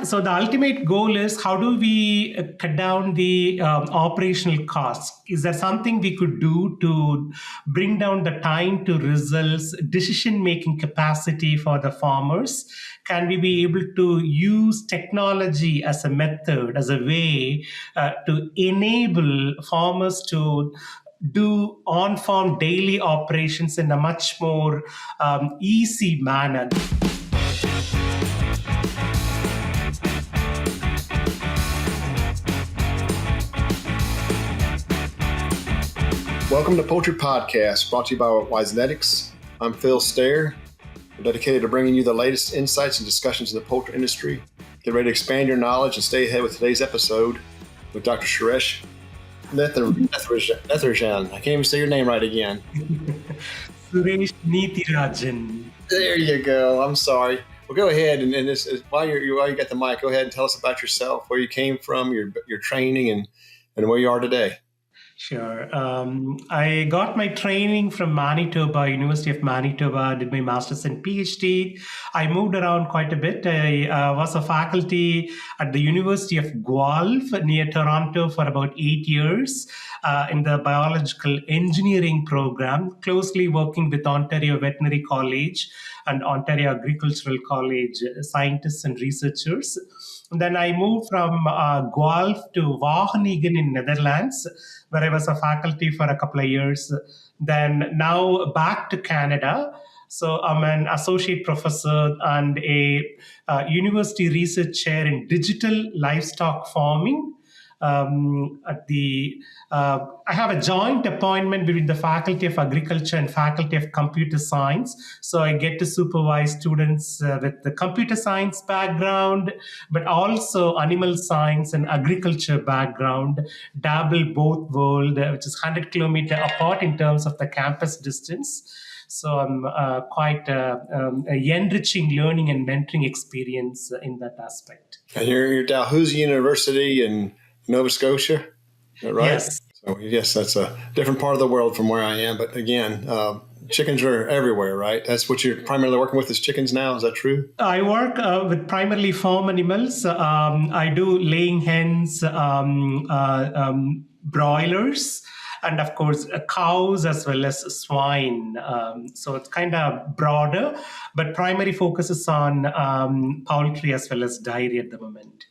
So the ultimate goal is how do we cut down the operational costs? Is there something we could do to bring down the time to results, decision-making capacity for the farmers? Can we be able to use technology as a method, as a way to enable farmers to do on-farm daily operations in a much more easy manner? Welcome to Poultry Podcast, brought to you by Bioacoustics. I'm Phil Stair. I'm dedicated to bringing you the latest insights and discussions in the poultry industry. Get ready to expand your knowledge and stay ahead with today's episode with Dr. Suresh Neethirajan. I can't even say your name right again. Suresh Neethirajan. There you go. I'm sorry. Well, go ahead and while you got the mic, go ahead and tell us about yourself, where you came from, your training, and where you are today. Sure. I got my training from Manitoba, University of Manitoba, did my master's and PhD. I moved around quite a bit. I was a faculty at the University of Guelph near Toronto for about 8 years in the biological engineering program, closely working with Ontario Veterinary College and Ontario Agricultural College scientists and researchers. And then I moved from Guelph to Wageningen in Netherlands, where I was a faculty for a couple of years. Then now back to Canada. So I'm an associate professor and a university research chair in digital livestock farming. I have a joint appointment between the Faculty of Agriculture and Faculty of Computer Science. So I get to supervise students with the computer science background, but also animal science and agriculture background, dabble both world, which is 100 kilometers apart in terms of the campus distance. So I'm quite enriching learning and mentoring experience in that aspect. And you're Dalhousie University in Nova Scotia, is that right? Yes. So yes, that's a different part of the world from where I am. But again, chickens are everywhere, right? That's what you're primarily working with is chickens now. Is that true? I work with primarily farm animals. I do laying hens, broilers, and of course cows as well as swine. So it's kind of broader, but primary focus is on poultry as well as dairy at the moment.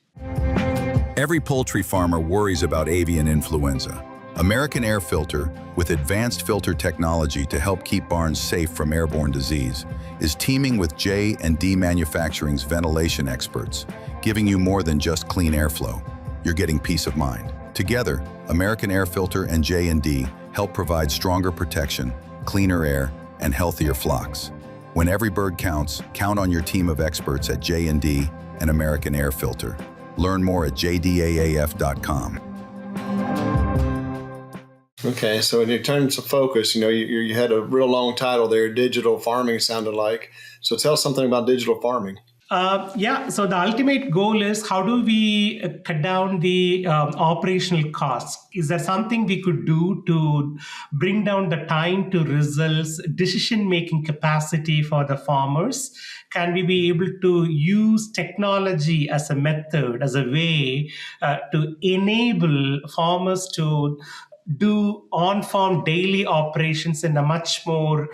Every poultry farmer worries about avian influenza. American Air Filter, with advanced filter technology to help keep barns safe from airborne disease, is teaming with J&D Manufacturing's ventilation experts, giving you more than just clean airflow. You're getting peace of mind. Together, American Air Filter and J&D help provide stronger protection, cleaner air, and healthier flocks. When every bird counts, count on your team of experts at J&D and American Air Filter. Learn more at jdaaf.com. Okay, so in terms of focus, you had a real long title there, digital farming sounded like. So tell us something about digital farming. So the ultimate goal is how do we cut down the operational costs? Is there something we could do to bring down the time to results, decision-making capacity for the farmers? Can we be able to use technology as a method, as a way to enable farmers to do on-farm daily operations in a much more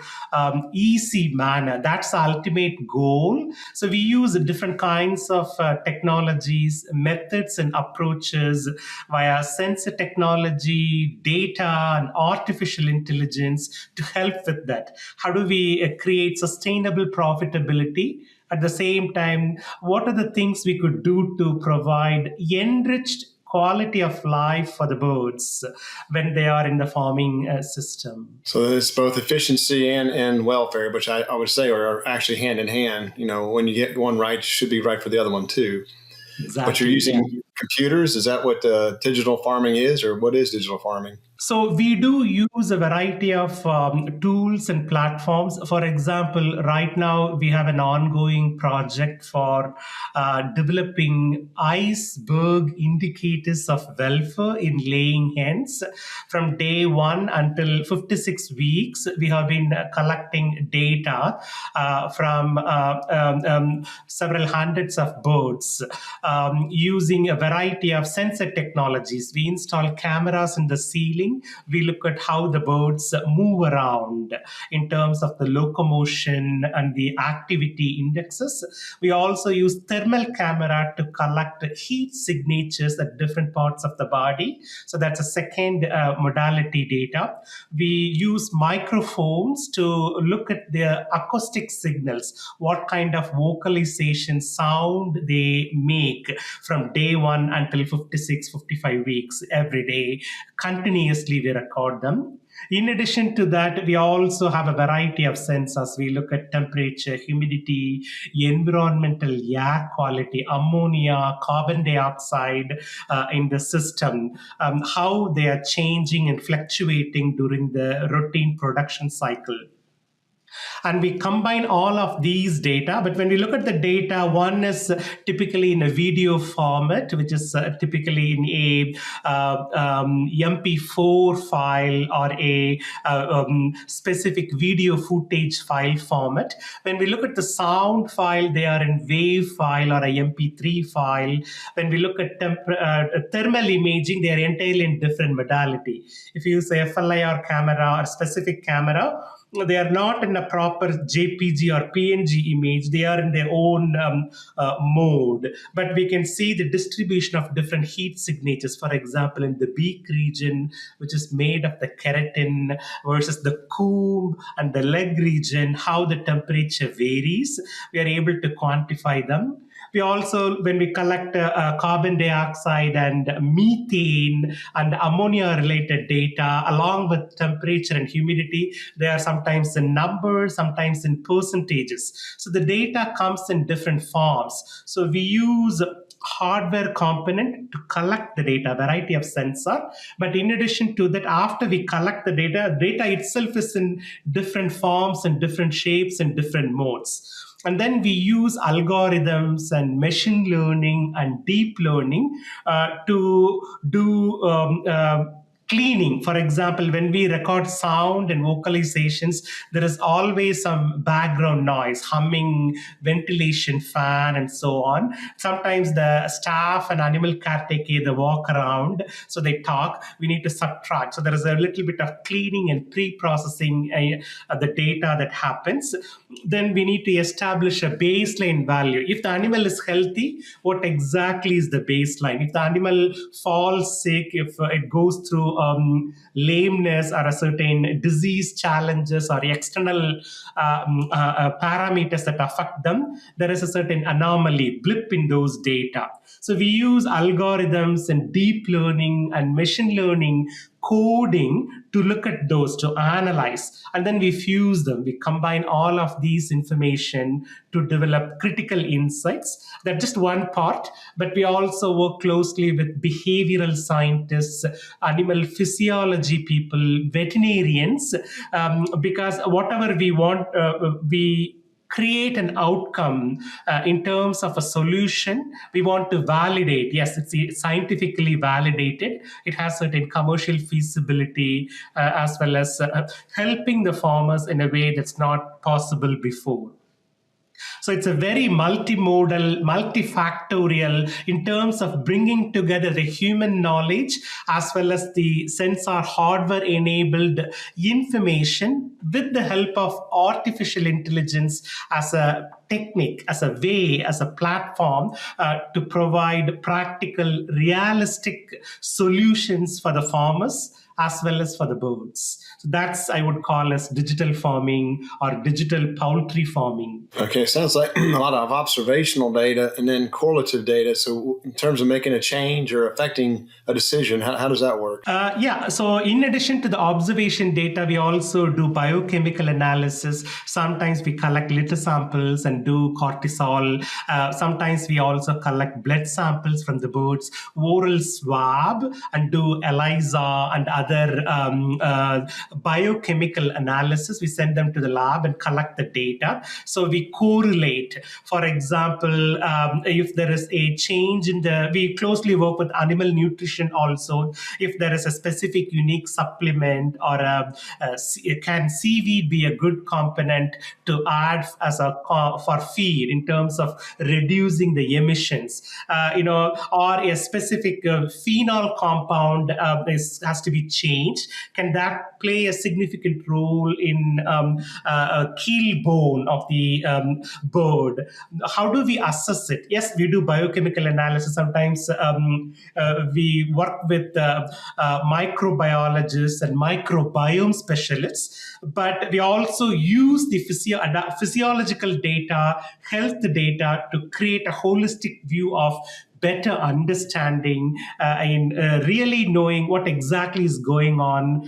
easy manner? That's the ultimate goal. So we use different kinds of technologies, methods, and approaches via sensor technology, data, and artificial intelligence to help with that. How do we create sustainable profitability? At the same time, what are the things we could do to provide enriched quality of life for the birds when they are in the farming system? So it's both efficiency and welfare, which I would say are actually hand in hand. When you get one right, it should be right for the other one too. Exactly. But you're using computers. Is that what digital farming is, or what is digital farming? So we do use a variety of tools and platforms. For example, right now we have an ongoing project for developing iceberg indicators of welfare in laying hens. From day 1 until 56 weeks, we have been collecting data from several hundreds of birds using a variety of sensor technologies. We install cameras in the ceiling. We look at how the birds move around in terms of the locomotion and the activity indexes. We also use thermal camera to collect heat signatures at different parts of the body. So that's a second modality data. We use microphones to look at the acoustic signals, what kind of vocalization sound they make from day 1 until 56, 55 weeks every day. Continuously we record them. In addition to that, we also have a variety of sensors. We look at temperature, humidity, environmental air quality, ammonia, carbon dioxide in the system, how they are changing and fluctuating during the routine production cycle. And we combine all of these data. But when we look at the data, one is typically in a video format, which is typically in a MP4 file or a specific video footage file format. When we look at the sound file, they are in WAV file or a MP3 file. When we look at thermal imaging, they are entirely in different modality. If you use a FLIR camera or specific camera, they are not in a proper JPG or PNG image. They are in their own mode. But we can see the distribution of different heat signatures. For example, in the beak region, which is made of the keratin, versus the comb and the leg region, how the temperature varies. We are able to quantify them. We also, when we collect carbon dioxide and methane and ammonia-related data, along with temperature and humidity, they are sometimes in numbers, sometimes in percentages. So the data comes in different forms. So we use hardware component to collect the data, variety of sensor. But in addition to that, after we collect the data itself is in different forms and different shapes and different modes. And then we use algorithms and machine learning and deep learning to do cleaning. For example, when we record sound and vocalizations, there is always some background noise, humming, ventilation fan, and so on. Sometimes the staff and animal caretaker, they walk around, so they talk. We need to subtract. So there is a little bit of cleaning and pre-processing the data that happens. Then we need to establish a baseline value. If the animal is healthy, what exactly is the baseline? If the animal falls sick, if it goes through lameness or a certain disease challenges or external parameters that affect them, there is a certain anomaly, blip in those data. So we use algorithms and deep learning and machine learning coding to look at those, to analyze, and then we fuse them. We combine all of these information to develop critical insights. That's just one part, but we also work closely with behavioral scientists, animal physiology people, veterinarians, because whatever we want, we create an outcome in terms of a solution. We want to validate. Yes, it's scientifically validated. It has certain commercial feasibility as well as helping the farmers in a way that's not possible before. So it's a very multimodal, multifactorial in terms of bringing together the human knowledge as well as the sensor hardware-enabled information with the help of artificial intelligence as a technique, as a way, as a platform to provide practical, realistic solutions for the farmers as well as for the birds. So that's, I would call as digital farming or digital poultry farming. Okay, sounds like a lot of observational data and then correlative data. So in terms of making a change or affecting a decision, how does that work? So in addition to the observation data, we also do biochemical analysis. Sometimes we collect litter samples and do cortisol. Sometimes we also collect blood samples from the birds, oral swab, and do ELISA and other biochemical analysis. We send them to the lab and collect the data. So we correlate. For example, if there is a change in we closely work with animal nutrition also. If there is a specific unique supplement or can seaweed be a good component to add as for feed in terms of reducing the emissions, or a specific phenol compound has to be changed. Can that play a significant role in keel bone of the bird? How do we assess it? Yes, we do biochemical analysis. Sometimes we work with microbiologists and microbiome specialists, but we also use the physiological data, health data to create a holistic view of better understanding and really knowing what exactly is going on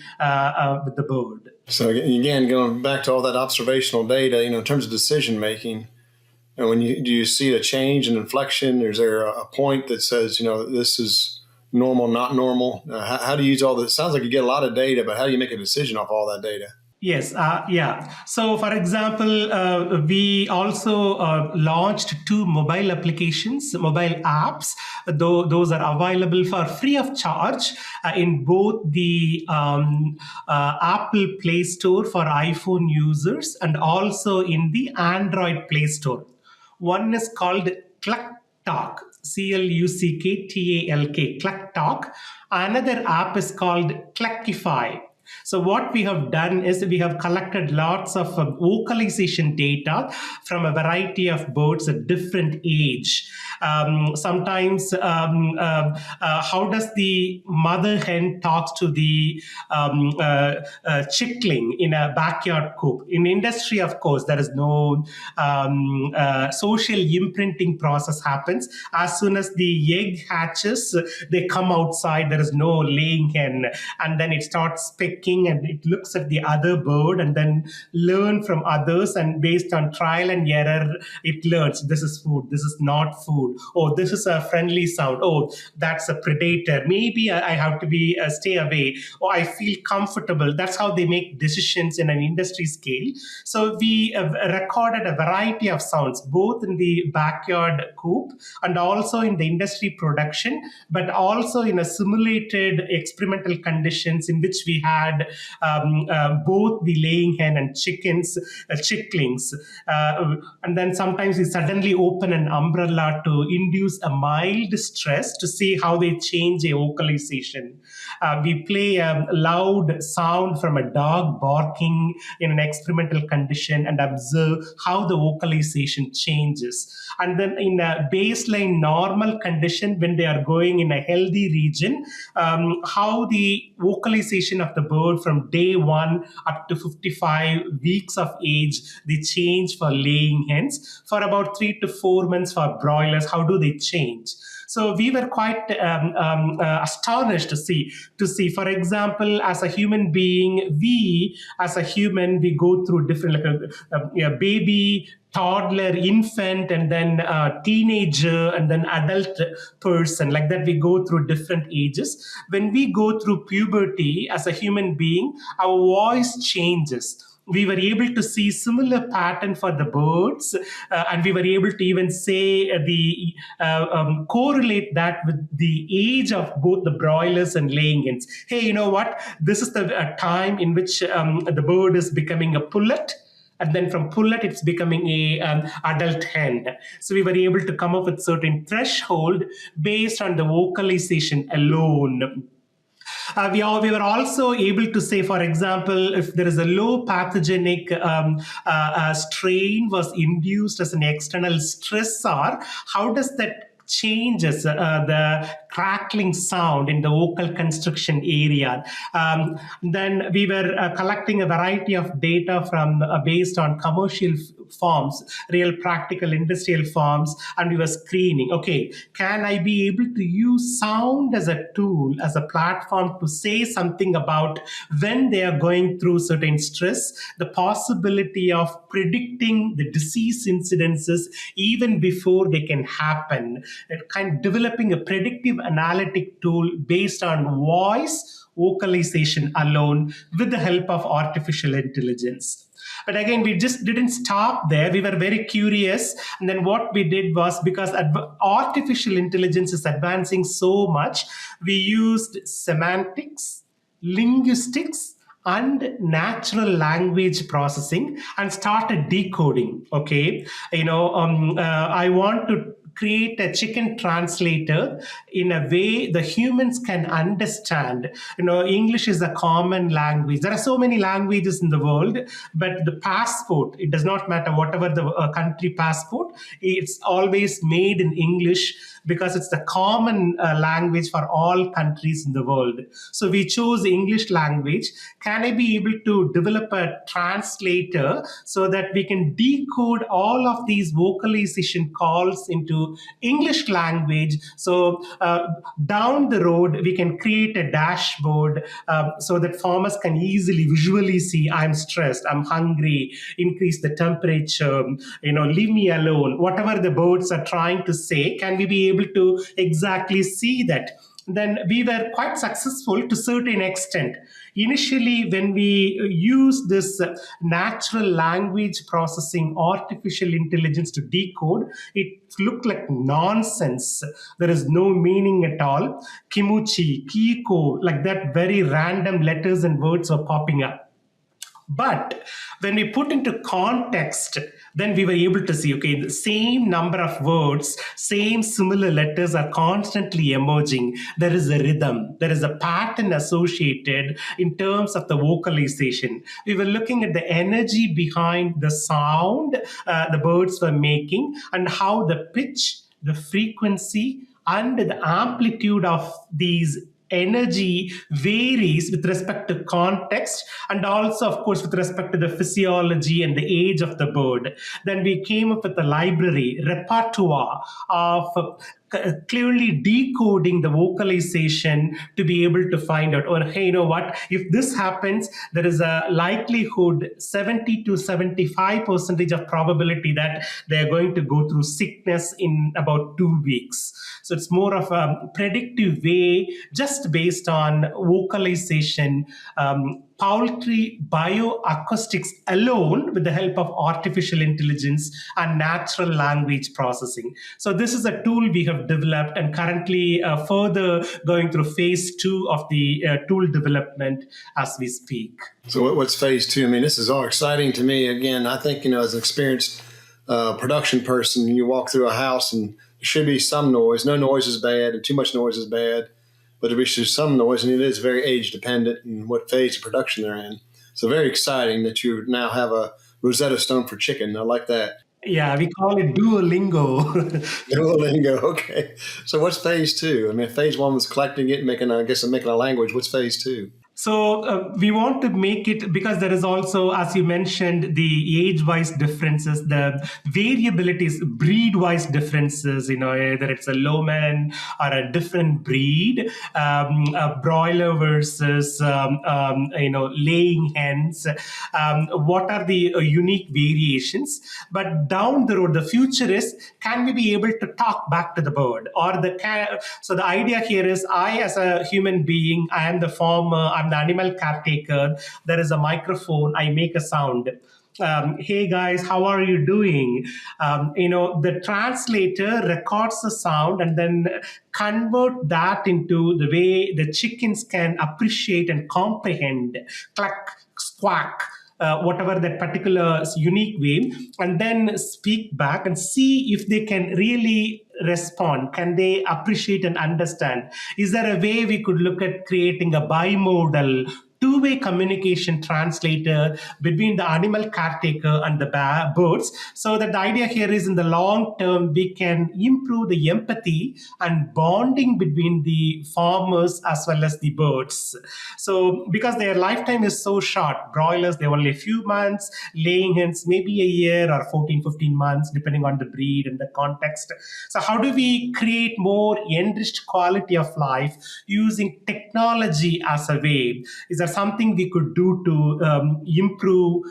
with the bird. So again, going back to all that observational data, in terms of decision making, and do you see a change in inflection? Is there a point that says, this is normal, not normal? How do you use all this? It sounds like you get a lot of data, but how do you make a decision off all that data? Yes, yeah. So, for example, we also launched 2 mobile applications, mobile apps. Those are available for free of charge in both the Apple Play Store for iPhone users and also in the Android Play Store. One is called Cluck Talk, CLUCKTALK, Cluck Talk. Another app is called Cluckify. So what we have done is we have collected lots of vocalization data from a variety of birds at different age. Sometimes how does the mother hen talks to the chickling in a backyard coop? In industry, of course, there is no social imprinting process happens. As soon as the egg hatches, they come outside. There is no laying hen, and then it starts pecking and it looks at the other bird and then learn from others, and based on trial and error it learns this is food, this is not food, oh this is a friendly sound, oh that's a predator, maybe I have to be stay away, or I feel comfortable. That's how they make decisions in an industry scale. So we recorded a variety of sounds both in the backyard coop and also in the industry production, but also in a simulated experimental conditions in which we had both the laying hen and chicklings. And then sometimes we suddenly open an umbrella to induce a mild stress to see how they change a vocalization. We play a loud sound from a dog barking in an experimental condition and observe how the vocalization changes. And then in a baseline normal condition, when they are going in a healthy region, how the vocalization of the bird from day 1 up to 55 weeks of age, they change for laying hens. For about 3 to 4 months for broilers, how do they change? So we were quite astonished to see, for example, as a human being, we go through different, like a baby, toddler, infant, and then teenager, and then adult person. Like that, we go through different ages. When we go through puberty as a human being, our voice changes. We were able to see similar pattern for the birds, and we were able to even say correlate that with the age of both the broilers and laying hens. Hey, you know what? This is the time in which the bird is becoming a pullet. And then from pullet, it's becoming a adult hen. So we were able to come up with certain threshold based on the vocalization alone. We were also able to say, for example, if there is a low pathogenic strain was induced as an external stressor, how does that changes, the crackling sound in the vocal construction area. Then we were collecting a variety of data from based on commercial farms, real practical industrial farms, and we were screening. Okay, can I be able to use sound as a tool, as a platform to say something about when they are going through certain stress, the possibility of predicting the disease incidences even before they can happen, kind of developing a predictive analytic tool based on voice vocalization alone with the help of artificial intelligence. But again, we just didn't stop there. We were very curious. And then what we did was, because artificial intelligence is advancing so much, we used semantics, linguistics, and natural language processing and started decoding. Okay. I want to create a chicken translator in a way the humans can understand. English is a common language. There are so many languages in the world, but the passport, it does not matter whatever the country passport, it's always made in English because it's the common language for all countries in the world. So we chose English language. Can I be able to develop a translator so that we can decode all of these vocalization calls into English language? So down the road, we can create a dashboard so that farmers can easily visually see, I'm stressed, I'm hungry, increase the temperature, leave me alone. Whatever the birds are trying to say, can we be able to exactly see that? Then we were quite successful to a certain extent. Initially, when we use this natural language processing, artificial intelligence to decode, it looked like nonsense. There is no meaning at all. Kimuchi, Kiko, like that, very random letters and words were popping up. But when we put into context, then we were able to see, okay, the same number of words, same similar letters are constantly emerging. There is a rhythm. There is a pattern associated in terms of the vocalization. We were looking at the energy behind the sound the birds were making and how the pitch, the frequency, and the amplitude of these energy varies with respect to context and also, of course, with respect to the physiology and the age of the bird. Then we came up with a library, repertoire of clearly decoding the vocalization to be able to find out, or hey, you know what, if this happens, there is a likelihood 70 to 75% of probability that they're going to go through sickness in about 2 weeks. So it's more of a predictive way just based on vocalization. Poultry bioacoustics alone with the help of artificial intelligence and natural language processing. So this is a tool we have developed and currently further going through phase 2 of the tool development as we speak. So what's phase 2? I mean, this is all exciting to me. Again, I think, as an experienced production person, you walk through a house and there should be some noise. No noise is bad and too much noise is bad. But there is some noise, and it is very age dependent in what phase of production they're in. So very exciting that you now have a Rosetta Stone for chicken. I like that. Yeah, we call it Duolingo. Duolingo, okay. So what's phase 2? I mean, phase 1 was collecting it and making a language. What's phase 2? So we want to make it, because there is also, as you mentioned, the age-wise differences, the variabilities, breed-wise differences, either it's a lowman or a different breed, a broiler versus, laying hens. What are the unique variations? But down the road, the future is, can we be able to talk back to the bird? So the idea here is, I as a human being, I am the farmer, I'm the animal caretaker, there is a microphone, I make a sound. Hey guys, how are you doing? The translator records the sound and then convert that into the way the chickens can appreciate and comprehend. Cluck, squawk. Whatever that particular unique way, and then speak back and see if they can really respond. Can they appreciate and understand? Is there a way we could look at creating a bimodal two-way communication translator between the animal caretaker and the birds. So that the idea here is in the long term, we can improve the empathy and bonding between the farmers as well as the birds. So because their lifetime is so short, broilers, they're only a few months, laying hens maybe a year or 14, 15 months, depending on the breed and the context. So how do we create more enriched quality of life using technology as a way? Is there something we could do to improve?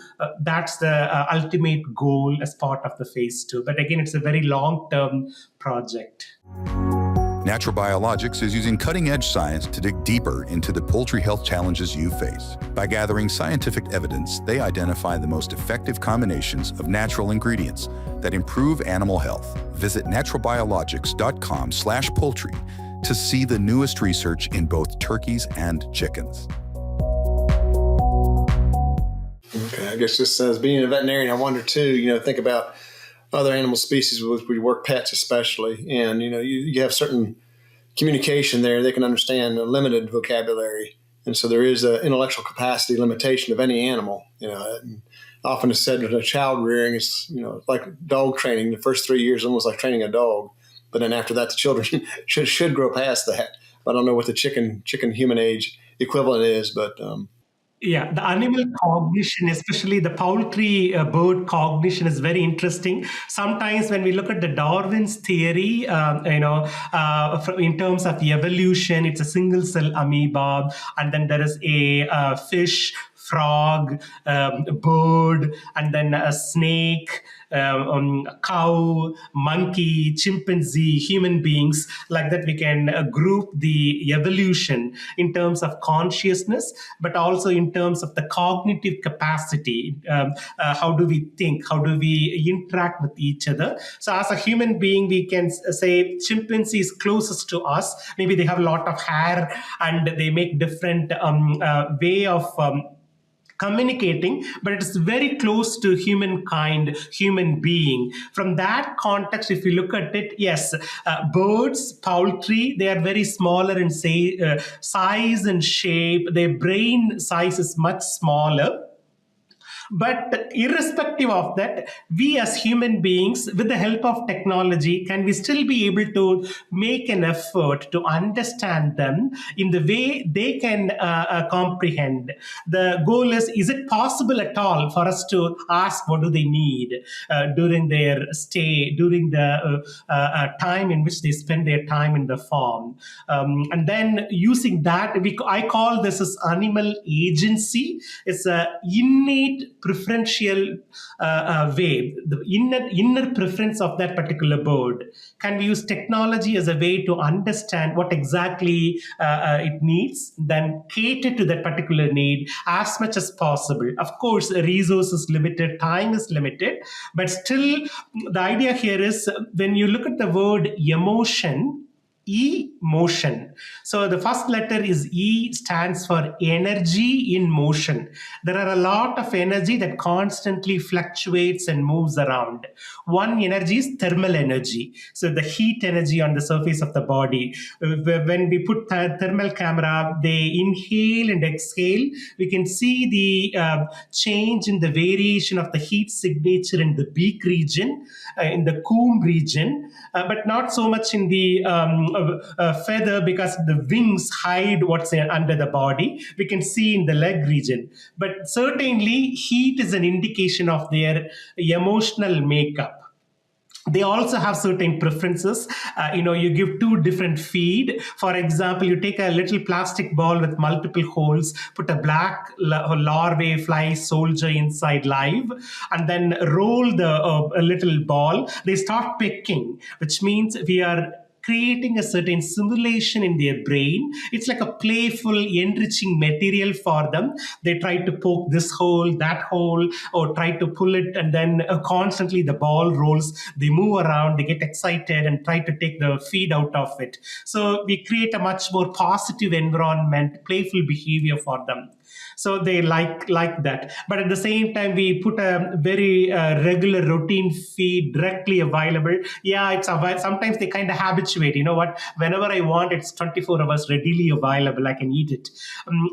That's the ultimate goal as part of the phase 2. But again, it's a very long-term project. Natural Biologics is using cutting-edge science to dig deeper into the poultry health challenges you face. By gathering scientific evidence, they identify the most effective combinations of natural ingredients that improve animal health. Visit naturalbiologics.com/poultry to see the newest research in both turkeys and chickens. Okay, I guess just as being a veterinarian, I wonder too, think about other animal species with which we work, pets especially, and you have certain communication there. They can understand a limited vocabulary, and so there is an intellectual capacity limitation of any animal. And often it's said that a child rearing is like dog training. The first 3 years almost like training a dog, but then after that the children should grow past that. I don't know what the chicken human age equivalent is, but yeah, the animal cognition, especially the poultry bird cognition, is very interesting. Sometimes when we look at the Darwin's theory, in terms of evolution, it's a single cell amoeba, and then there is a fish, frog, bird, and then a snake, cow, monkey, chimpanzee, human beings. Like that, we can group the evolution in terms of consciousness, but also in terms of the cognitive capacity. How do we think? How do we interact with each other? So as a human being, we can say chimpanzee is closest to us. Maybe they have a lot of hair and they make different way of communicating, but it's very close to humankind, human being. From that context, if you look at it, yes, birds, poultry, they are very smaller in size and shape. Their brain size is much smaller. But irrespective of that, we as human beings, with the help of technology, can we still be able to make an effort to understand them in the way they can comprehend? The goal is it possible at all for us to ask what do they need during their stay, during the time in which they spend their time in the farm? And then using that, I call this as animal agency. It's an innate preferential way, the inner preference of that particular bird. Can we use technology as a way to understand what exactly it needs, then cater to that particular need as much as possible? Of course, resources limited, time is limited, but still the idea here is when you look at the word emotion, E-motion. So the first letter is E, stands for energy in motion. There are a lot of energy that constantly fluctuates and moves around. One energy is thermal energy. So the heat energy on the surface of the body. When we put thermal camera, they inhale and exhale. We can see the change in the variation of the heat signature in the beak region, in the comb region, but not so much in the feather, because the wings hide what's under the body. We can see in the leg region. But certainly heat is an indication of their emotional makeup. They also have certain preferences. You give two different feed. For example, you take a little plastic ball with multiple holes, put a black larvae fly soldier inside live, and then roll the a little ball. They start pecking, which means we are creating a certain simulation in their brain. It's like a playful, enriching material for them. They try to poke this hole, that hole, or try to pull it, and then constantly the ball rolls. They move around, they get excited and try to take the feed out of it. So we create a much more positive environment, playful behavior for them. So they like that. But at the same time, we put a very regular routine feed directly available. Yeah, it's available. Sometimes they kind of habituate. You know what? Whenever I want, it's 24 hours readily available. I can eat it.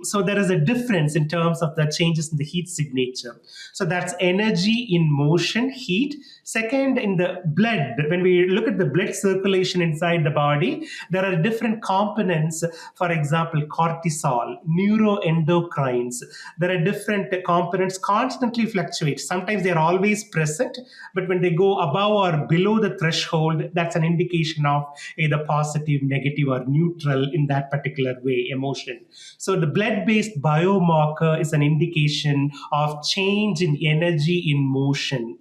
So there is a difference in terms of the changes in the heat signature. So that's energy in motion, heat. Second, in the blood, when we look at the blood circulation inside the body, there are different components. For example, cortisol, neuroendocrines. There are different components constantly fluctuate. Sometimes they are always present, but when they go above or below the threshold, that's an indication of either positive, negative, or neutral in that particular way, emotion. So the blood-based biomarker is an indication of change in energy in motion.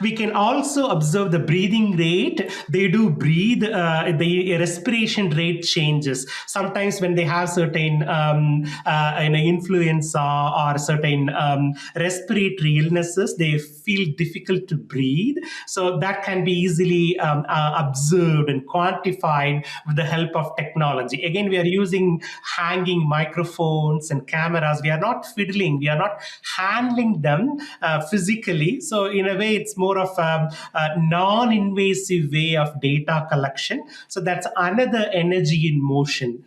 We can also observe the breathing rate. They do breathe. The respiration rate changes. Sometimes when they have certain influenza or certain respiratory illnesses, they feel difficult to breathe. So that can be easily observed and quantified with the help of technology. Again, we are using hanging microphones and cameras. We are not fiddling. We are not handling them physically. So in a way, it's more of a non-invasive way of data collection. So that's another energy in motion.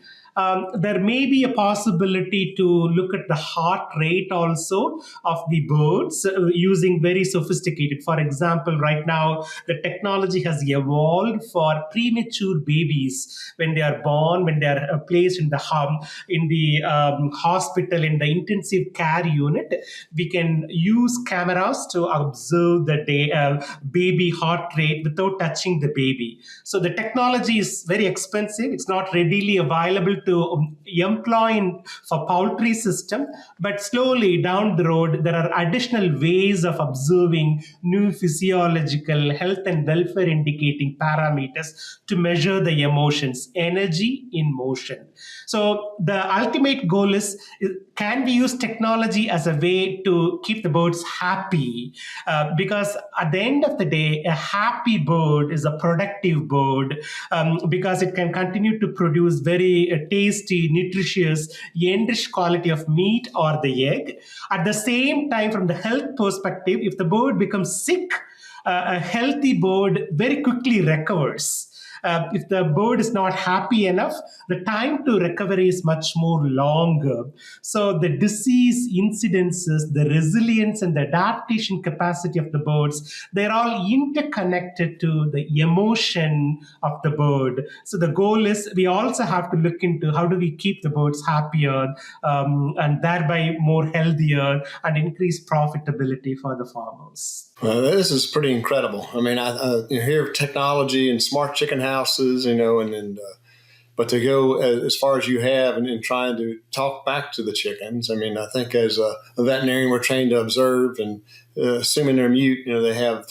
There may be a possibility to look at the heart rate also of the birds using very sophisticated. For example, right now, the technology has evolved for premature babies when they are born, when they are placed in the hospital, in the intensive care unit. We can use cameras to observe the baby heart rate without touching the baby. So the technology is very expensive. It's not readily available to employ for poultry system, but slowly down the road, there are additional ways of observing new physiological health and welfare indicating parameters to measure the emotions, energy in motion. So the ultimate goal is, can we use technology as a way to keep the birds happy? Because at the end of the day, a happy bird is a productive bird because it can continue to produce very tasty, nutritious, enriched quality of meat or the egg. At the same time, from the health perspective, if the bird becomes sick, a healthy bird very quickly recovers. If the bird is not happy enough, the time to recovery is much more longer. So the disease incidences, the resilience and the adaptation capacity of the birds, they're all interconnected to the emotion of the bird. So the goal is, we also have to look into how do we keep the birds happier and thereby more healthier and increase profitability for the farmers. This is pretty incredible. I mean, I hear of technology and smart chicken houses, but to go as far as you have and trying to talk back to the chickens. I mean, I think as a veterinarian, we're trained to observe, and assuming they're mute, they have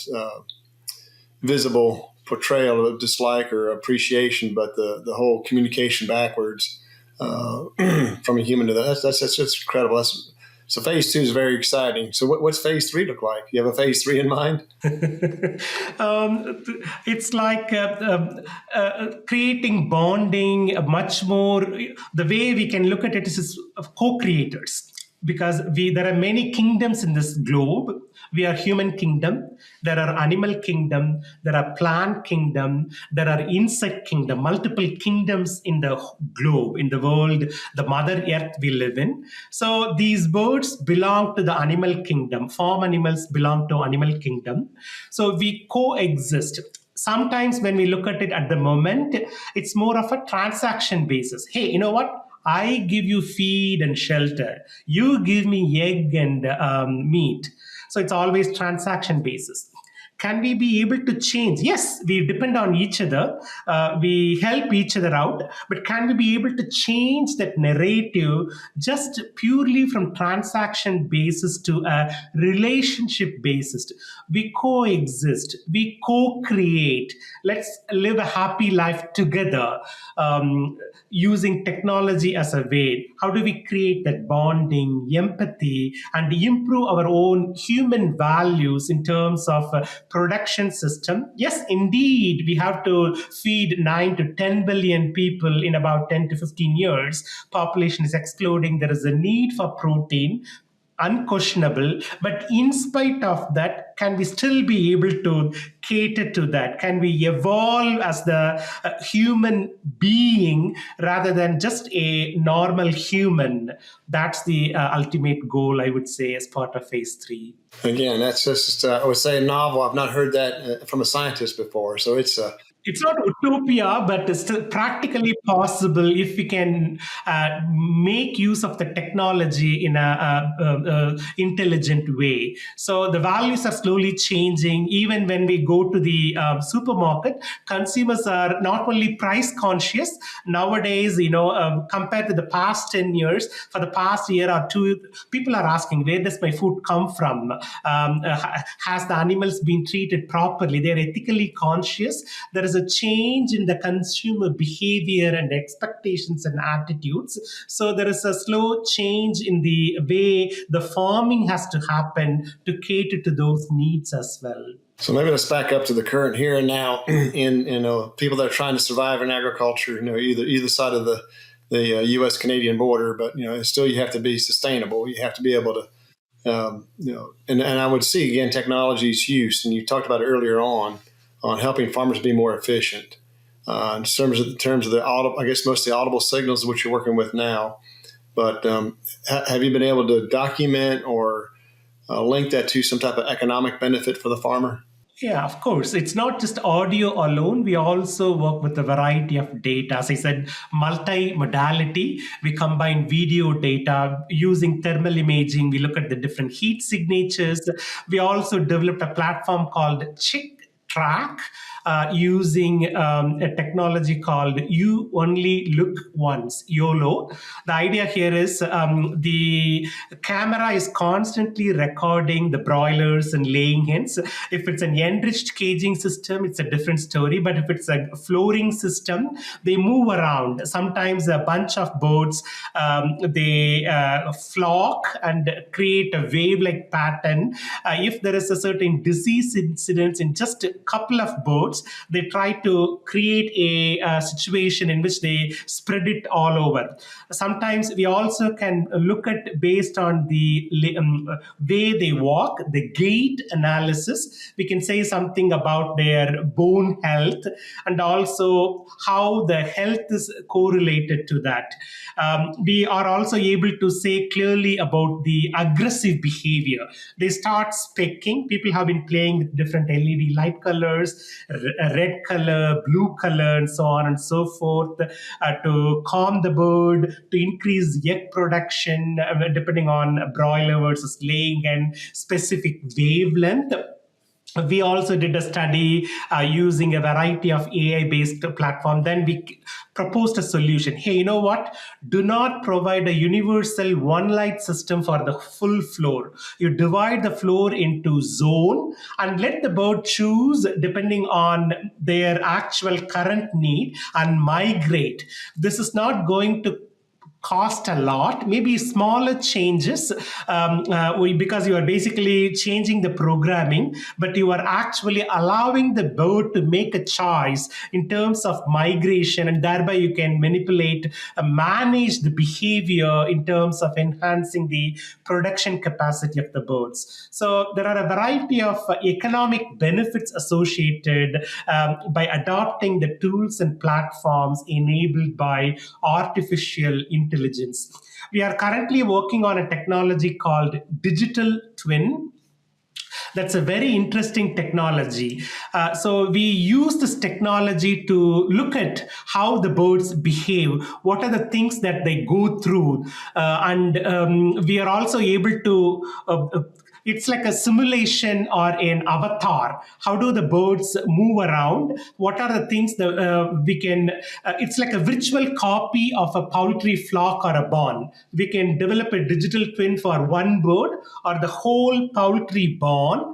visible portrayal of dislike or appreciation, but the whole communication backwards from a human to that's just incredible. So phase 2 is very exciting. So what's phase 3 look like? You have a phase 3 in mind? It's like creating bonding much more. The way we can look at it is co-creators. Because there are many kingdoms in this globe. We are human kingdom, there are animal kingdom, there are plant kingdom, there are insect kingdom, multiple kingdoms in the globe, in the world, the mother earth we live in. So these birds belong to the animal kingdom, farm animals belong to animal kingdom. So we coexist. Sometimes when we look at it at the moment, it's more of a transaction basis. Hey, you know what? I give you feed and shelter. You give me egg and meat. So it's always transaction basis. Can we be able to change? Yes, we depend on each other. We help each other out. But can we be able to change that narrative just purely from transaction basis to a relationship basis? We coexist. We co-create. Let's live a happy life together using technology as a way. How do we create that bonding, empathy, and improve our own human values in terms of production system. Yes, indeed, we have to feed 9 to 10 billion people in about 10 to 15 years. Population is exploding. There is a need for protein, unquestionable. But in spite of that, can we still be able to cater to that? Can we evolve as the human being rather than just a normal human? That's the ultimate goal, I would say, as part of phase 3. Again, that's just, I would say, novel. I've not heard that from a scientist before. So It's not utopia, but it's still practically possible if we can make use of the technology in a intelligent way. So the values are slowly changing. Even when we go to the supermarket, consumers are not only price conscious nowadays. Compared to the past 10 years, for the past year or two, people are asking, where does my food come from? Has the animals been treated properly? They're ethically conscious. There is a change in the consumer behavior and expectations and attitudes. So there is a slow change in the way the farming has to happen to cater to those needs as well. So maybe let's back up to the current here and now in people that are trying to survive in agriculture, either side of the U.S.-Canadian border, but still you have to be sustainable. You have to be able to, and I would see again technology's use, and you talked about it earlier on helping farmers be more efficient. In terms of the I guess most of the audible signals which you're working with now, but have you been able to document or link that to some type of economic benefit for the farmer? Yeah, of course. It's not just audio alone. We also work with a variety of data. As I said, multimodality. We combine video data using thermal imaging. We look at the different heat signatures. We also developed a platform called Track using a technology called You Only Look Once, YOLO. The idea here is the camera is constantly recording the broilers and laying hens. If it's an enriched caging system, it's a different story. But if it's a flooring system, they move around. Sometimes a bunch of birds, they flock and create a wave-like pattern. If there is a certain disease incidence in just a couple of birds, they try to create a situation in which they spread it all over. Sometimes we also can look at, based on the way they walk, the gait analysis, we can say something about their bone health and also how the health is correlated to that. We are also able to say clearly about the aggressive behavior. They start specking. People have been playing with different LED light colors, red color, blue color, and so on and so forth, to calm the bird, to increase egg production, depending on broiler versus laying and specific wavelength. We also did a study using a variety of AI-based platform. Then we proposed a solution. Hey, you know what? Do not provide a universal one light system for the full floor. You divide the floor into zone and let the bird choose depending on their actual current need and migrate. This is not going to cost a lot, maybe smaller changes because you are basically changing the programming, but you are actually allowing the bird to make a choice in terms of migration, and thereby you can manipulate, manage the behavior in terms of enhancing the production capacity of the birds. So there are a variety of economic benefits associated by adopting the tools and platforms enabled by artificial intelligence. We are currently working on a technology called digital twin. That's a very interesting technology. So we use this technology to look at how the birds behave, what are the things that they go through, and we are also able to it's like a simulation or an avatar. How do the birds move around? What are the things that we can, it's like a virtual copy of a poultry flock or a barn. We can develop a digital twin for one bird or the whole poultry barn.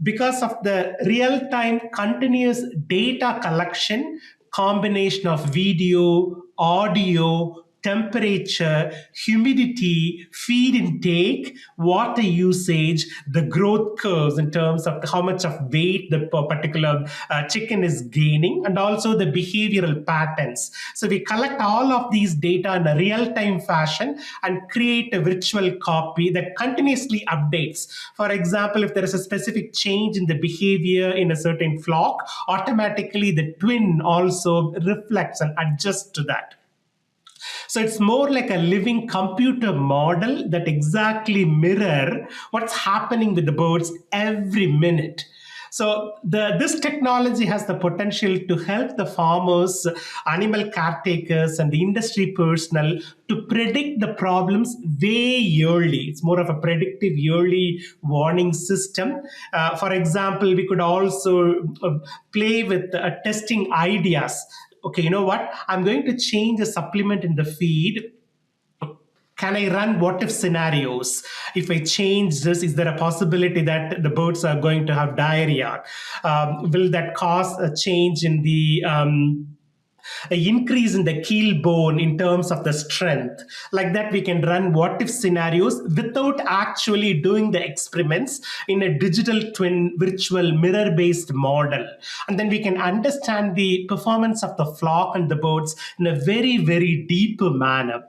Because of the real-time continuous data collection, combination of video, audio, temperature, humidity, feed intake, water usage, the growth curves in terms of how much of weight the particular chicken is gaining, and also the behavioral patterns. So we collect all of these data in a real-time fashion and create a virtual copy that continuously updates. For example, if there is a specific change in the behavior in a certain flock, automatically the twin also reflects and adjusts to that. So it's more like a living computer model that exactly mirror what's happening with the birds every minute. So this technology has the potential to help the farmers, animal caretakers, and the industry personnel to predict the problems way early. It's more of a predictive early warning system. For example, we could also play with testing ideas. Okay, you know what? I'm going to change a supplement in the feed. Can I run what if scenarios? If I change this, is there a possibility that the birds are going to have diarrhea? Will that cause a change in the an increase in the keel bone in terms of the strength? Like that, we can run what if scenarios without actually doing the experiments in a digital twin virtual mirror based model. And then we can understand the performance of the flock and the birds in a very, very deeper manner.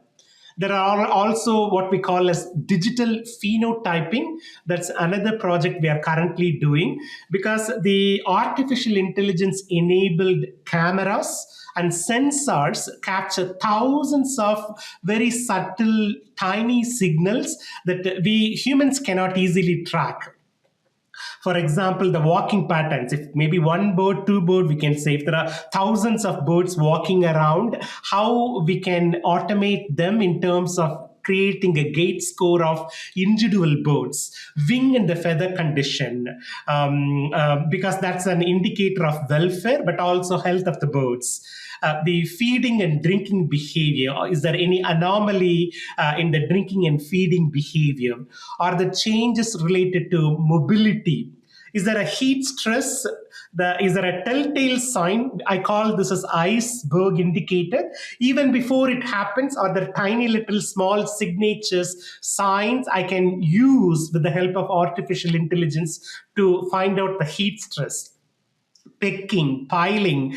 There are also what we call as digital phenotyping. That's another project we are currently doing, because the artificial intelligence enabled cameras and sensors capture thousands of very subtle, tiny signals that we humans cannot easily track. For example, the walking patterns. If maybe one bird, two bird, we can say if there are thousands of birds walking around, how we can automate them in terms of creating a gait score of individual birds, wing and the feather condition, because that's an indicator of welfare, but also health of the birds. The feeding and drinking behavior. Is there any anomaly in the drinking and feeding behavior? Are the changes related to mobility? Is there a heat stress? Is there a telltale sign? I call this as iceberg indicator. Even before it happens, are there tiny little small signatures, signs I can use with the help of artificial intelligence to find out the heat stress? Pecking, piling,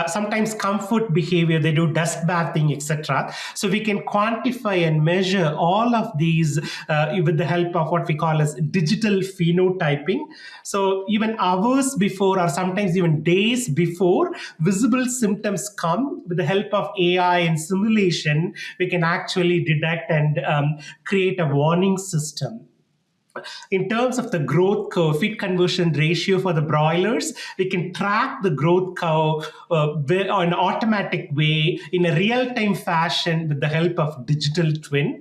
sometimes comfort behavior, they do dust bathing, etc. So we can quantify and measure all of these with the help of what we call as digital phenotyping. So even hours before, or sometimes even days before visible symptoms come, with the help of AI and simulation, we can actually detect and create a warning system. In terms of the growth curve, feed conversion ratio for the broilers, we can track the growth curve in an automatic way in a real-time fashion with the help of digital twin.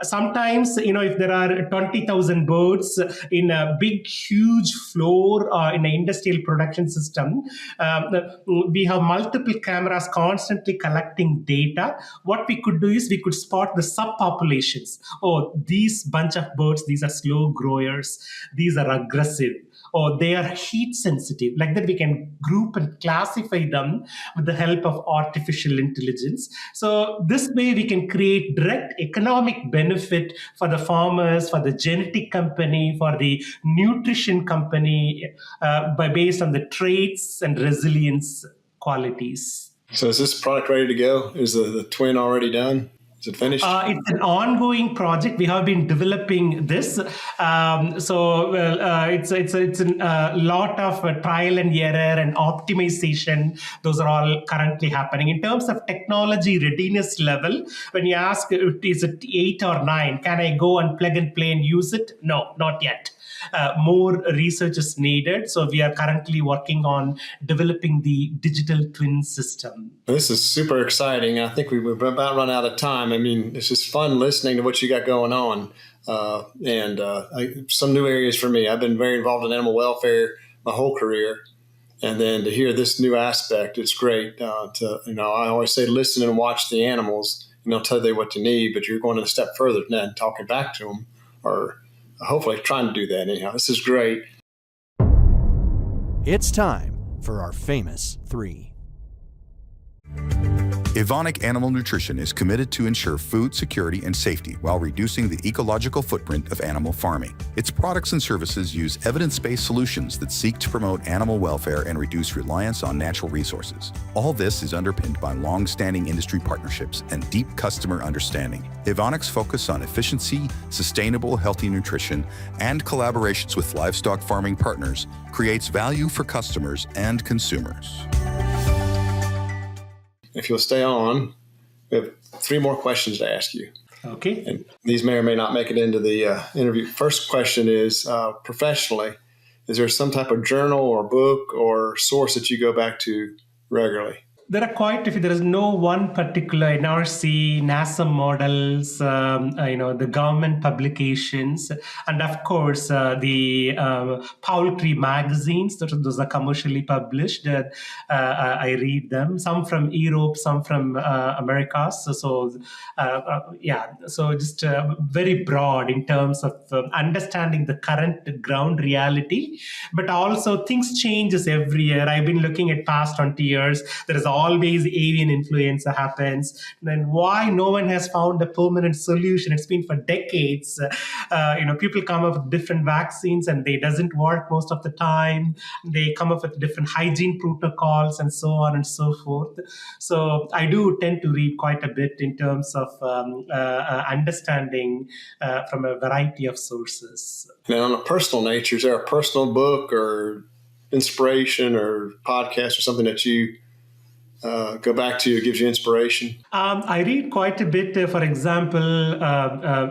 Sometimes, if there are 20,000 birds in a big, huge floor in an industrial production system, we have multiple cameras constantly collecting data. What we could do is we could spot the subpopulations. Oh, these bunch of birds, these are slow growers, these are aggressive, or they are heat sensitive. Like that, we can group and classify them with the help of artificial intelligence. So this way we can create direct economic benefit for the farmers, for the genetic company, for the nutrition company, based on the traits and resilience qualities. So is this product ready to go? Is the twin already done? Is it finished? It's an ongoing project. We have been developing this. It's a lot of trial and error and optimization. Those are all currently happening. In terms of technology readiness level, when you ask, is it 8 or 9? Can I go and plug and play and use it? No, not yet. More research is needed. So we are currently working on developing the digital twin system. This is super exciting. I think we've about run out of time. I mean, it's just fun listening to what you got going on. Some new areas for me. I've been very involved in animal welfare my whole career. And then to hear this new aspect, it's great. I always say, listen and watch the animals, and they'll tell you what you need, but you're going a step further than that and talking back to them, or hopefully trying to do that anyhow. This is great. It's time for our famous 3. Evonik Animal Nutrition is committed to ensure food security and safety while reducing the ecological footprint of animal farming. Its products and services use evidence-based solutions that seek to promote animal welfare and reduce reliance on natural resources. All this is underpinned by long-standing industry partnerships and deep customer understanding. Evonik's focus on efficiency, sustainable, healthy nutrition, and collaborations with livestock farming partners creates value for customers and consumers. If you'll stay on, we have 3 more questions to ask you. Okay. And these may or may not make it into the interview. First question is, professionally, is there some type of journal or book or source that you go back to regularly? There are quite a few. There is no one particular NRC, NASA models, the government publications, and of course the Poultry magazines. Those are commercially published. I read them. Some from Europe, some from America. So just very broad in terms of understanding the current ground reality, but also things changes every year. I've been looking at past 20 years. There is always avian influenza happens. Then why no one has found a permanent solution? It's been for decades. People come up with different vaccines and they doesn't work most of the time. They come up with different hygiene protocols and so on and so forth. So I do tend to read quite a bit in terms of understanding from a variety of sources. Now, on a personal nature, is there a personal book or inspiration or podcast or something that you go back to, it gives you inspiration? I read quite a bit. For example,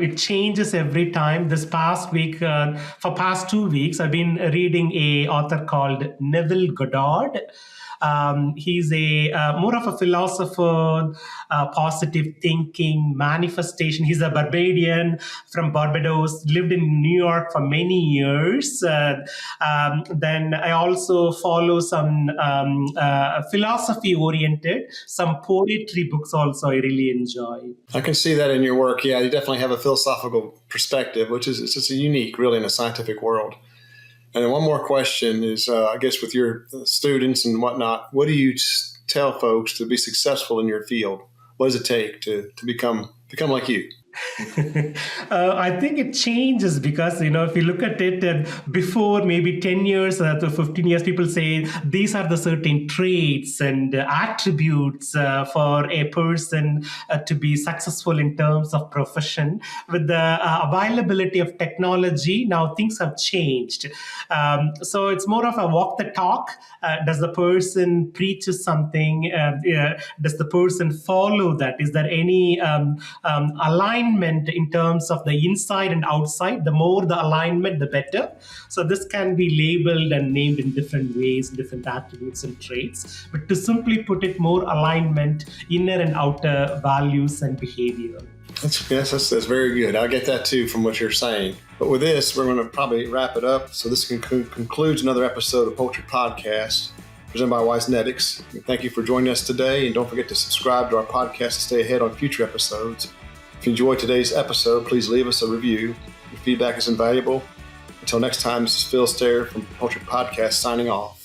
it changes every time. This past week, for past 2 weeks, I've been reading a author called Neville Goddard. He's more of a philosopher, positive thinking, manifestation. He's a Barbadian from Barbados, lived in New York for many years. Then I also follow some philosophy-oriented, some poetry books also I really enjoy. I can see that in your work. Yeah, you definitely have a philosophical perspective, which is it's just unique, really, in a scientific world. And then one more question is, I guess, with your students and whatnot, what do you tell folks to be successful in your field? What does it take to become like you? I think it changes because, if you look at it before maybe 10 years to 15 years, people say these are the certain traits and attributes for a person to be successful in terms of profession. With the availability of technology, now things have changed. So it's more of a walk the talk. Does the person preaches something? Does the person follow that? Is there any alignment in terms of the inside and outside? The more the alignment, the better. So this can be labeled and named in different ways, different attributes and traits. But to simply put it, more alignment, inner and outer values and behavior. That's very good. I get that too from what you're saying. But with this, we're going to probably wrap it up. So this concludes another episode of Poultry Podcast, presented by Wisenetics. Thank you for joining us today. And don't forget to subscribe to our podcast to stay ahead on future episodes. If you enjoyed today's episode, please leave us a review. Your feedback is invaluable. Until next time, this is Phil Stair from Poultry Podcast signing off.